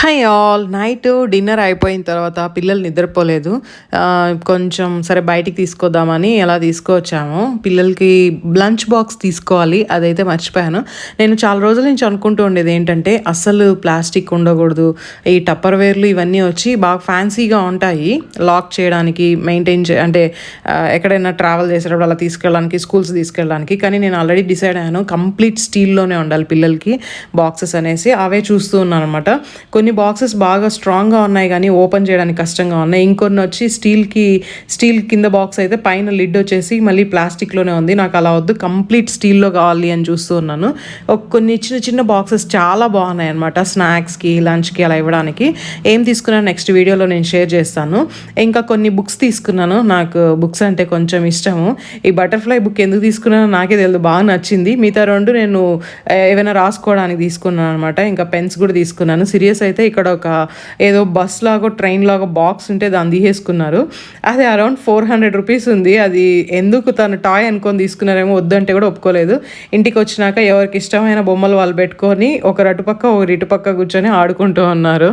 Hi all. Night dinner అయిపోయిన తర్వాత పిల్లలు నిద్రపోలేదు. కొంచెం సరే బయటికి తీసుకొద్దామని అలా తీసుకొచ్చాము. పిల్లలకి లంచ్ బాక్స్ తీసుకోవాలి, అదైతే మర్చిపోయాను. నేను చాలా రోజుల నుంచి అనుకుంటూ ఉండేది ఏంటంటే అస్సలు ప్లాస్టిక్ ఉండకూడదు. ఈ టప్పర్ వేర్లు ఇవన్నీ వచ్చి బాగా ఫ్యాన్సీగా ఉంటాయి లాక్ చేయడానికి, అంటే ఎక్కడైనా ట్రావెల్ చేసేటప్పుడు అలా తీసుకెళ్ళడానికి, స్కూల్స్ తీసుకెళ్ళడానికి. కానీ నేను ఆల్రెడీ డిసైడ్ అయ్యాను కంప్లీట్ స్టీల్లోనే ఉండాలి పిల్లలకి బాక్సెస్ అనేసి. అవే చూస్తూ ఉన్నాను అనమాట. కొన్ని బాక్సెస్ బాగా స్ట్రాంగ్గా ఉన్నాయి కానీ ఓపెన్ చేయడానికి కష్టంగా ఉన్నాయి. ఇంకొన్ని వచ్చి స్టీల్ కింద బాక్స్ అయితే పైన లిడ్ వచ్చేసి మళ్ళీ ప్లాస్టిక్లోనే ఉంది. నాకు అలా వద్దు, కంప్లీట్ స్టీల్లో కావాలి అని చూస్తూ ఉన్నాను. కొన్ని చిన్న చిన్న బాక్సెస్ చాలా బాగున్నాయి అనమాట, స్నాక్స్కి లంచ్కి అలా ఇవ్వడానికి. ఏం తీసుకున్నాను నెక్స్ట్ వీడియోలో నేను షేర్ చేస్తాను. ఇంకా కొన్ని బుక్స్ తీసుకున్నాను. నాకు బుక్స్ అంటే కొంచెం ఇష్టము. ఈ బటర్ఫ్లై బుక్ ఎందుకు తీసుకున్నానో నాకే తెలియదు, బాగా నచ్చింది. మిగతా రెండు నేను ఏమైనా రాసుకోవడానికి తీసుకున్నాను అనమాట. ఇంకా పెన్స్ కూడా తీసుకున్నాను. సీరియస్ అయితే ఇక్కడ ఒక ఏదో బస్ లాగా ట్రైన్ లాగా బాక్స్ ఉంటే దాన్ని తీసేసుకున్నారు. అది అరౌండ్ 400 రూపీస్ ఉంది. అది ఎందుకు తను టాయ్ అనుకొని తీసుకున్నారేమో, వద్దంటే కూడా ఒప్పుకోలేదు. ఇంటికి వచ్చినాక ఎవరికి ఇష్టమైన బొమ్మలు వాళ్ళు పెట్టుకొని ఒకరు అటుపక్క ఒకరు ఇటుపక్క కూర్చొని ఆడుకుంటూ ఉన్నారు.